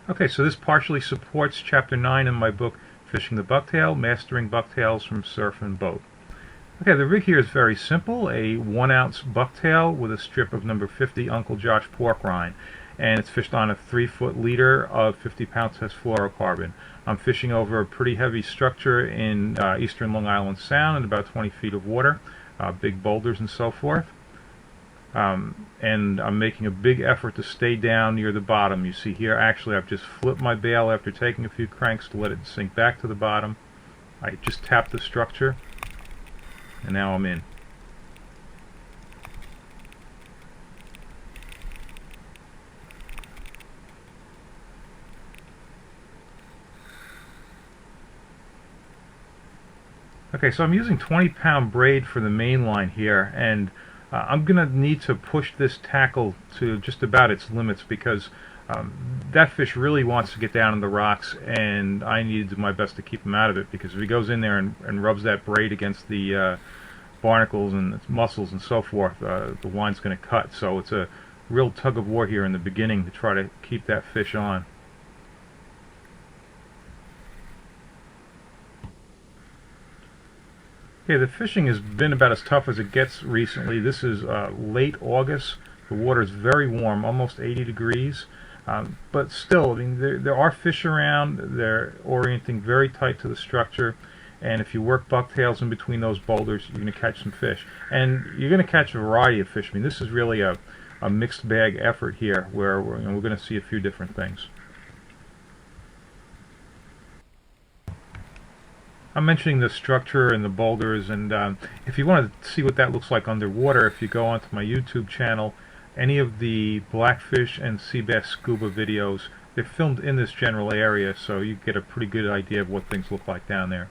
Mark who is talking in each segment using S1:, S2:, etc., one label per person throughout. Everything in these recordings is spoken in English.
S1: Okay, so this partially supports Chapter 9 in my book, Fishing the Bucktail, Mastering Bucktails from Surf and Boat. Okay, the rig here is very simple, a 1-ounce bucktail with a strip of number 50 Uncle Josh pork rind. And it's fished on a 3-foot leader of 50-pound test fluorocarbon. I'm fishing over a pretty heavy structure in eastern Long Island Sound in about 20 feet of water, big boulders and so forth. And I'm making a big effort to stay down near the bottom. You see here, actually, I've just flipped my bail after taking a few cranks to let it sink back to the bottom. I just tapped the structure, and now I'm in. Okay, so I'm using 20-pound braid for the main line here, and I'm going to need to push this tackle to just about its limits because that fish really wants to get down in the rocks, and I need to do my best to keep him out of it, because if he goes in there and rubs that braid against the barnacles and muscles and so forth, the line's going to cut. So it's a real tug of war here in the beginning to try to keep that fish on. Okay, the fishing has been about as tough as it gets recently. This is late August. The water is very warm, almost 80 degrees. But still, I mean, there are fish around. They're orienting very tight to the structure. And if you work bucktails in between those boulders, you're going to catch some fish. And you're going to catch a variety of fish. I mean, this is really a mixed bag effort here, where we're going to see a few different things. I'm mentioning the structure and the boulders, and if you want to see what that looks like underwater, if you go onto my YouTube channel, any of the blackfish and sea bass scuba videos, they're filmed in this general area, so you get a pretty good idea of what things look like down there.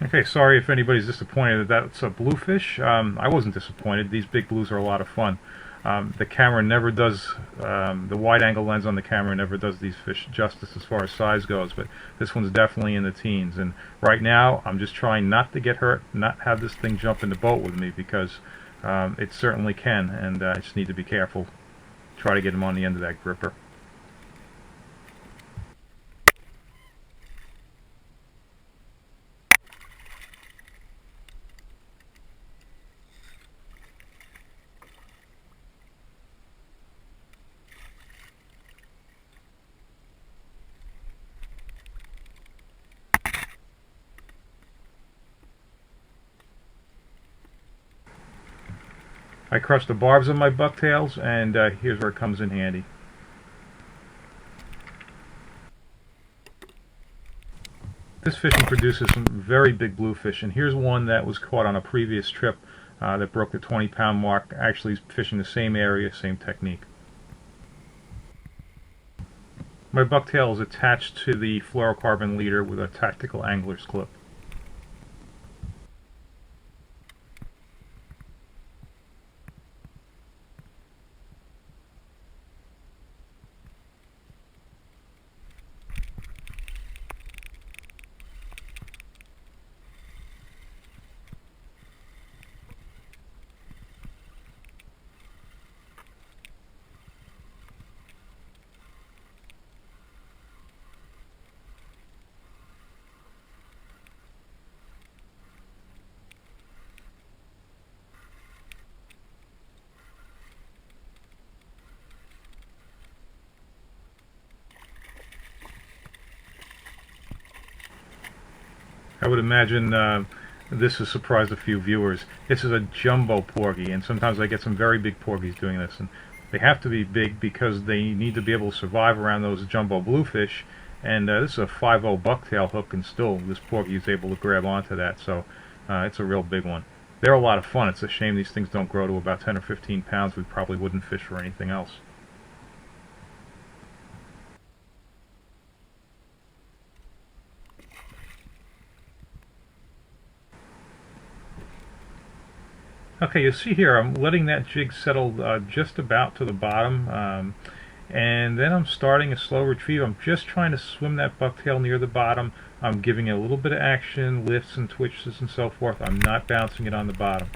S1: Okay, sorry if anybody's disappointed that that's a bluefish. I wasn't disappointed. These big blues are a lot of fun. The camera never does, the wide-angle lens on the camera never does these fish justice as far as size goes, but this one's definitely in the teens. And right now, I'm just trying not to get hurt, not have this thing jump in the boat with me, because it certainly can, and I just need to be careful. Try to get him on the end of that gripper. I crushed the barbs on my bucktails, and here's where it comes in handy. This fishing produces some very big bluefish, and here's one that was caught on a previous trip that broke the 20-pound mark, actually fishing the same area, same technique. My bucktail is attached to the fluorocarbon leader with a tactical angler's clip. I would imagine this has surprised a few viewers. This is a jumbo porgy, and sometimes I get some very big porgies doing this. And they have to be big because they need to be able to survive around those jumbo bluefish. And this is a 5.0 bucktail hook, and still this porgy is able to grab onto that. So it's a real big one. they're a lot of fun. It's a shame these things don't grow to about 10 or 15 pounds. We probably wouldn't fish for anything else. Okay, you see here, I'm letting that jig settle just about to the bottom, and then I'm starting a slow retrieve. I'm just trying to swim that bucktail near the bottom. I'm giving it a little bit of action, lifts and twitches and so forth. I'm not bouncing it on the bottom.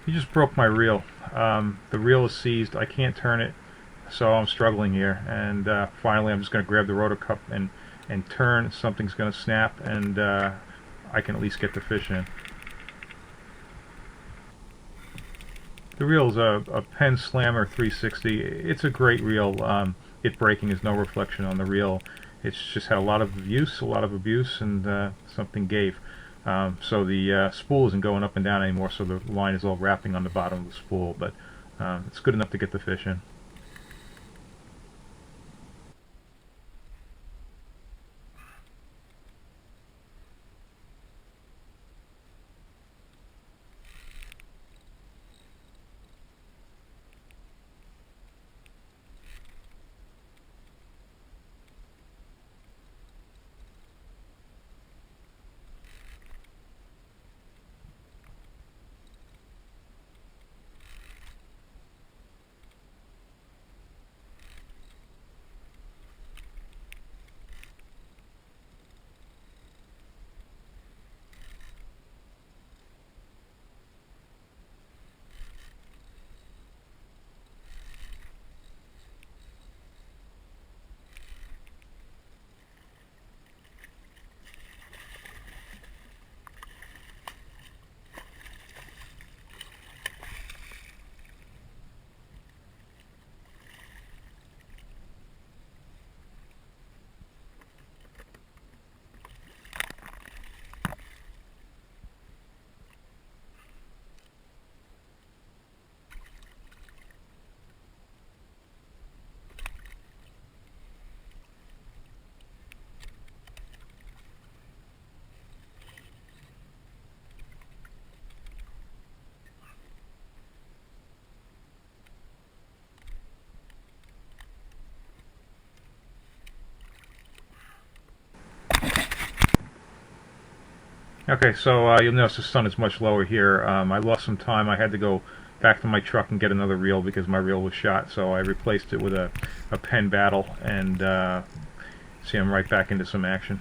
S1: He just broke my reel. The reel is seized. I can't turn it, so I'm struggling here. And finally, I'm just going to grab the rotor cup and turn. Something's going to snap, and I can at least get the fish in. The reel is a Penn Slammer 360. It's a great reel. It breaking is no reflection on the reel. It's just had a lot of use, a lot of abuse, and something gave. So the spool isn't going up and down anymore, so the line is all wrapping on the bottom of the spool, but it's good enough to get the fish in. Okay, so you'll notice the sun is much lower here. I lost some time. I had to go back to my truck and get another reel because my reel was shot, so I replaced it with a Penn Battle, and see, I'm right back into some action.